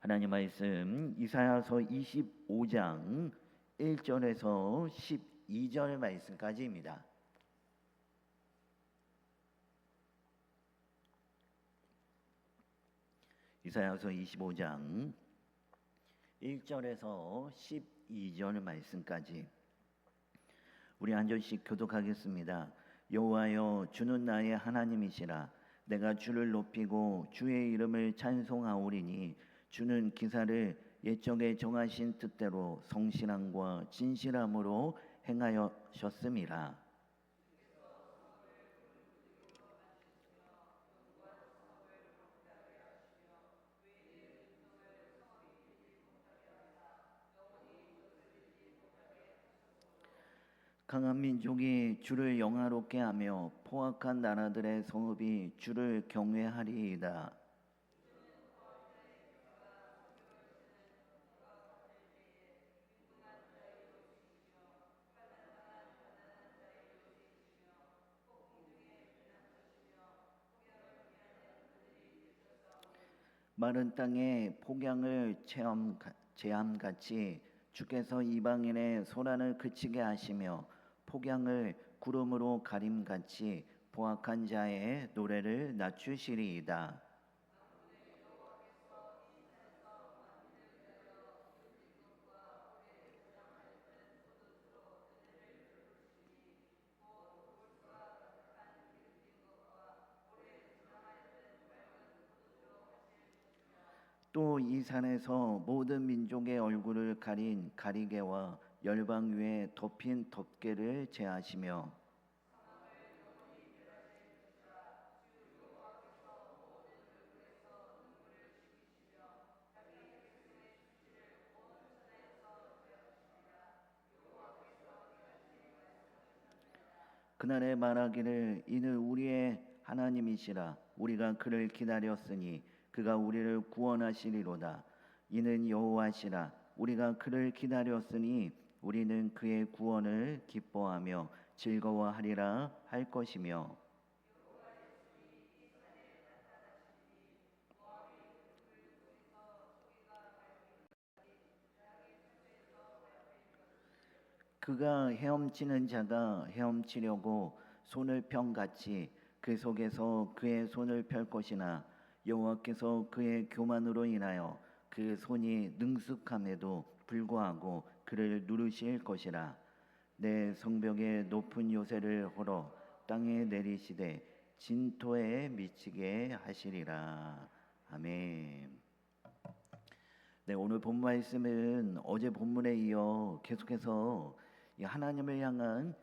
하나님 말씀 이사야서 25장 1절에서 12절 말씀까지입니다. 이사야서 25장 1절에서 12절 말씀까지 우리 한 절씩 교독하겠습니다. 여호와여, 주는 나의 하나님이시라. 내가 주를 높이고 주의 이름을 찬송하오리니 주는 기사를 옛적에 정하신 뜻대로 성실함과 진실함으로 행하셨음이라. 강한 민족이 주를 영화롭게 하며 포악한 나라들의 성읍이 주를 경외하리이다. 마른 땅에 폭양을 재함같이 주께서 이방인의 소란을 그치게 하시며 폭양을 구름으로 가림같이 포악한 자의 노래를 낮추시리이다. 또 이 산에서 모든 민족의 얼굴을 가린 가리개와 열방 위에 덮인 덮개를 제하시며 그날에 말하기를 이는 우리의 하나님이시라. 우리가 그를 기다렸으니 그가 우리를 구원하시리로다. 이는 여호와시라. 우리가 그를 기다렸으니 우리는 그의 구원을 기뻐하며 즐거워하리라 할 것이며 그가 헤엄치는 자가 헤엄치려고 손을 편같이 그 속에서 그의 손을 펼 것이나 여호와께서 그의 교만으로 인하여 그 손이 능숙함에도 불구하고 그를 누르실 것이라. 내 성벽의 높은 요새를 헐어 땅에 내리시되 진토에 미치게 하시리라. 아멘. 네, 오늘 본 말씀은 어제 본문에 이어 계속해서 하나님을 향한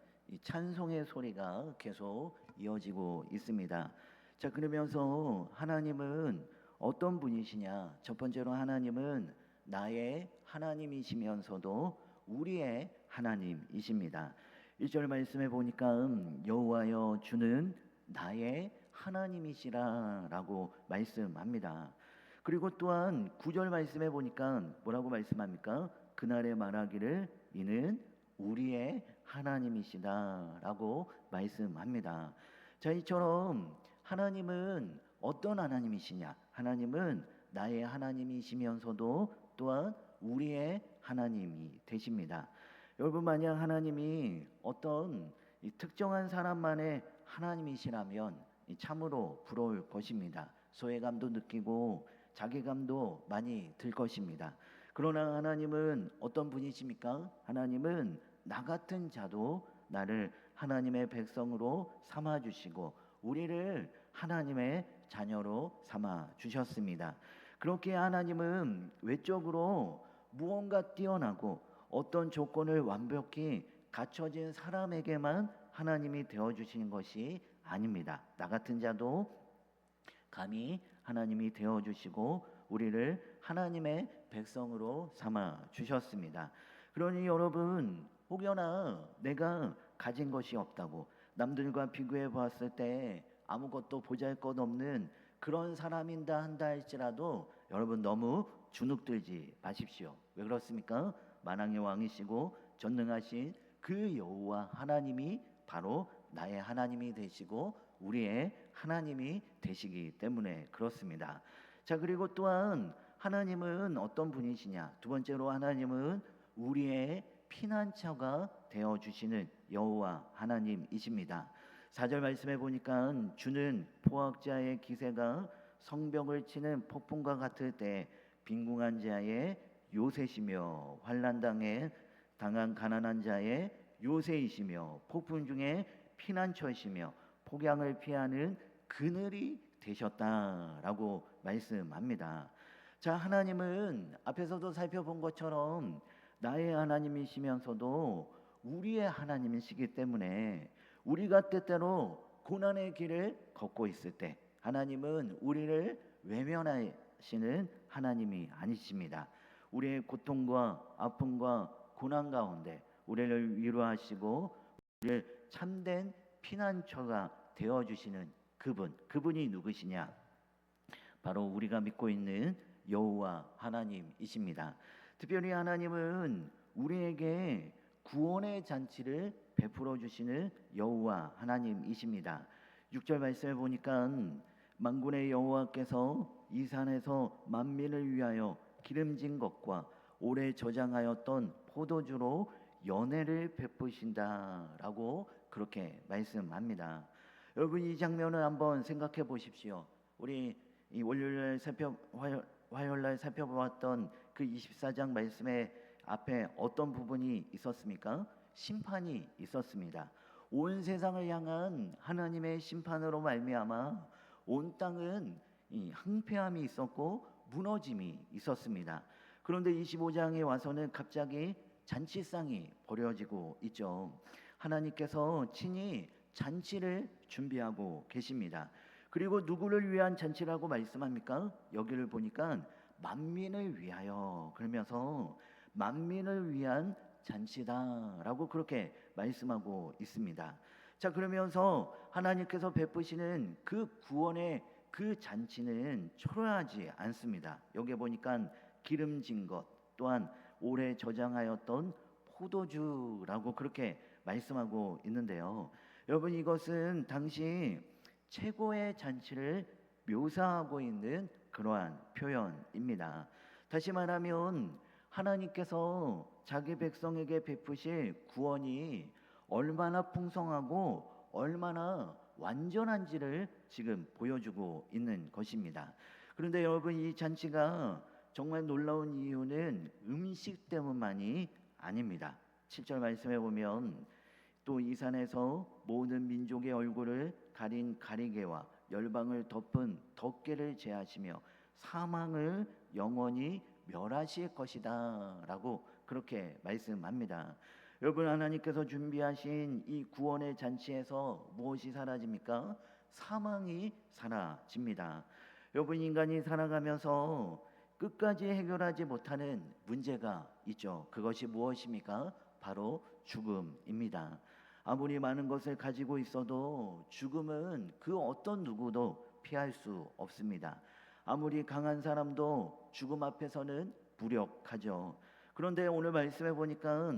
찬송의 소리가 계속 이어지고 있습니다. 자, 그러면서 하나님은 어떤 분이시냐? 첫 번째로 하나님은 나의 하나님이시면서도 우리의 하나님이십니다. 1절 말씀에 보니까 여호와여, 주는 나의 하나님이시라라고 말씀합니다. 그리고 또한 9절 말씀에 보니까 뭐라고 말씀합니까? 그날에 말하기를 이는 우리의 하나님이시다라고 말씀합니다. 자, 이처럼 하나님은 어떤 하나님이시냐? 하나님은 나의 하나님이시면서도 또한 우리의 하나님이 되십니다. 여러분, 만약 하나님이 어떤 특정한 사람만의 하나님이시라면 참으로 부러울 것입니다. 소외감도 느끼고 자괴감도 많이 들 것입니다. 그러나 하나님은 어떤 분이십니까? 하나님은 나 같은 자도 나를 하나님의 백성으로 삼아 주시고 우리를 하나님의 자녀로 삼아 주셨습니다. 그렇게 하나님은 외적으로 무언가 뛰어나고 어떤 조건을 완벽히 갖춰진 사람에게만 하나님이 되어 주시는 것이 아닙니다. 나 같은 자도 감히 하나님이 되어 주시고 우리를 하나님의 백성으로 삼아 주셨습니다. 그러니 여러분, 혹여나 내가 가진 것이 없다고 남들과 비교해 봤을 때 아무것도 보잘것없는 그런 사람인다 한다 할지라도 여러분 너무 주눅들지 마십시오. 왜 그렇습니까? 만왕의 왕이시고 전능하신 그 여호와 하나님이 바로 나의 하나님이 되시고 우리의 하나님이 되시기 때문에 그렇습니다. 자, 그리고 또한 하나님은 어떤 분이시냐? 두 번째로 하나님은 우리의 피난처가 되어 주시는 여호와 하나님이십니다. 4절 말씀해 보니까 주는 포악자의 기세가 성벽을 치는 폭풍과 같을 때 빈궁한 자의 요새시며 환난 당한 가난한 자의 요새이시며 폭풍 중에 피난처이시며 폭양을 피하는 그늘이 되셨다라고 말씀합니다. 자, 하나님은 앞에서도 살펴본 것처럼 나의 하나님이시면서도 우리의 하나님이시기 때문에 우리가 때때로 고난의 길을 걷고 있을 때 하나님은 우리를 외면하시는 하나님이 아니십니다. 우리의 고통과 아픔과 고난 가운데 우리를 위로하시고 우리를 참된 피난처가 되어주시는 그분이 누구시냐? 바로 우리가 믿고 있는 여호와 하나님이십니다. 특별히 하나님은 우리에게 구원의 잔치를 베풀어 주시는 여호와 하나님이십니다. 6절 말씀에 보니까 만군의 여호와께서 이 산에서 만민을 위하여 기름진 것과 오래 저장하였던 포도주로 연회를 베푸신다라고 그렇게 말씀합니다. 여러분, 이 장면을 한번 생각해 보십시오. 우리 이 화요일날 살펴보았던 그 24장 말씀의 앞에 어떤 부분이 있었습니까? 심판이 있었습니다. 온 세상을 향한 하나님의 심판으로 말미암아 온 땅은 이 황폐함이 있었고 무너짐이 있었습니다. 그런데 25장에 와서는 갑자기 잔치상이 벌어지고 있죠. 하나님께서 친히 잔치를 준비하고 계십니다. 그리고 누구를 위한 잔치라고 말씀합니까? 여기를 보니까 만민을 위하여, 그러면서 만민을 위한 잔치다라고 그렇게 말씀하고 있습니다. 자, 그러면서 하나님께서 베푸시는 그 구원의 그 잔치는 초라하지 않습니다. 여기 보니까 기름진 것 또한 오래 저장하였던 포도주라고 그렇게 말씀하고 있는데요. 여러분, 이것은 당시 최고의 잔치를 묘사하고 있는 그러한 표현입니다. 다시 말하면 하나님께서 자기 백성에게 베푸실 구원이 얼마나 풍성하고 얼마나 완전한지를 지금 보여주고 있는 것입니다. 그런데 여러분, 이 잔치가 정말 놀라운 이유는 음식 때문만이 아닙니다. 7절 말씀해 보면 또 이 산에서 모든 민족의 얼굴을 가린 가리개와 열방을 덮은 덮개를 제하시며 사망을 영원히 멸하실 것이다 라고 그렇게 말씀합니다. 여러분, 하나님께서 준비하신 이 구원의 잔치에서 무엇이 사라집니까? 사망이 사라집니다. 여러분, 인간이 살아가면서 끝까지 해결하지 못하는 문제가 있죠. 그것이 무엇입니까? 바로 죽음입니다. 아무리 많은 것을 가지고 있어도 죽음은 그 어떤 누구도 피할 수 없습니다. 아무리 강한 사람도 죽음 앞에서는 무력하죠. 그런데 오늘 말씀해 보니까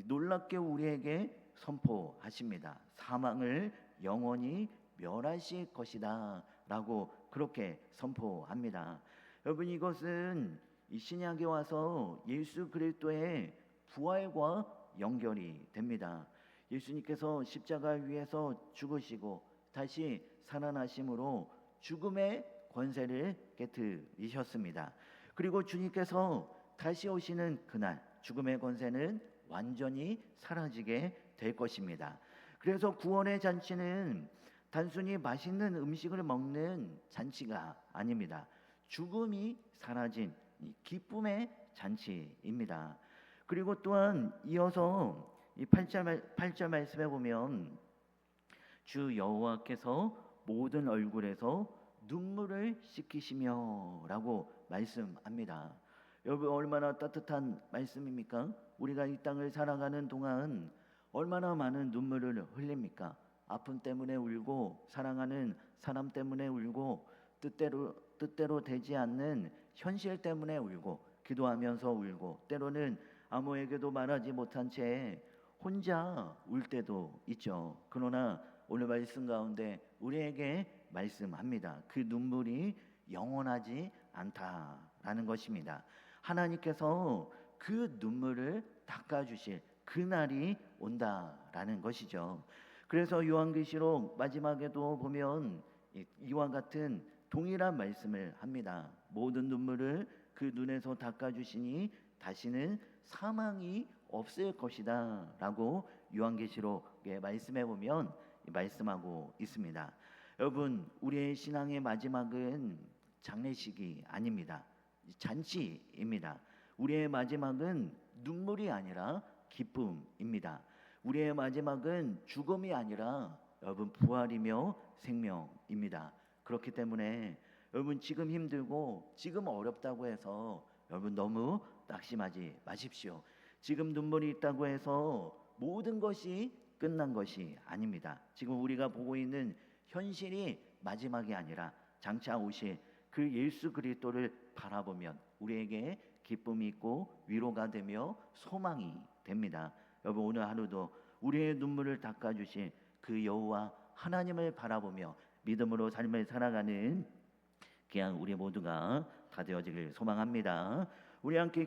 놀랍게 우리에게 선포하십니다. 사망을 영원히 멸하실 것이다 라고 그렇게 선포합니다. 여러분, 이것은 이 신약에 와서 예수 그리스도의 부활과 연결이 됩니다. 예수님께서 십자가 위에서 죽으시고 다시 살아나심으로 죽음의 권세를 깨뜨리셨습니다. 그리고 주님께서 다시 오시는 그날 죽음의 권세는 완전히 사라지게 될 것입니다. 그래서 구원의 잔치는 단순히 맛있는 음식을 먹는 잔치가 아닙니다. 죽음이 사라진 기쁨의 잔치입니다. 그리고 또한 이어서 이 8절 말씀에 보면 주 여호와께서 모든 얼굴에서 눈물을 씻기시며 라고 말씀합니다. 여러분, 얼마나 따뜻한 말씀입니까? 우리가 이 땅을 살아가는 동안 얼마나 많은 눈물을 흘립니까? 아픔 때문에 울고, 사랑하는 사람 때문에 울고, 뜻대로 되지 않는 현실 때문에 울고, 기도하면서 울고, 때로는 아무에게도 말하지 못한 채 혼자 울 때도 있죠. 그러나 오늘 말씀 가운데 우리에게 말씀합니다. 그 눈물이 영원하지 않다 온다라는 것입니다. 하나님께서 그 눈물을 닦아주실 그날이 온다라는 것이죠. 그래서 요한계시록 마지막에도 보면 이와 같은 동일한 말씀을 합니다. 모든 눈물을 그 눈에서 닦아주시니 다시는 사망이 없을 것이다 라고 요한계시록의 말씀에 보면 말씀하고 있습니다. 여러분, 우리의 신앙의 마지막은 장례식이 아닙니다. 잔치입니다. 우리의 마지막은 눈물이 아니라 기쁨입니다. 우리의 마지막은 죽음이 아니라 여러분 부활이며 생명입니다. 그렇기 때문에 여러분 지금 힘들고 지금 어렵다고 해서 여러분 너무 낙심하지 마십시오. 지금 눈물이 있다고 해서 모든 것이 끝난 것이 아닙니다. 지금 우리가 보고 있는 현실이 마지막이 아니라 장차 오실 그 예수 그리스도를 바라보면 우리에게 기쁨이 있고 위로가 되며 소망이 됩니다. 여러분 오늘 하루도 우리의 눈물을 닦아주신 그 여호와 하나님을 바라보며 믿음으로 삶을 살아가는 그냥 우리 모두가 다 되어지길 소망합니다. 우리 함께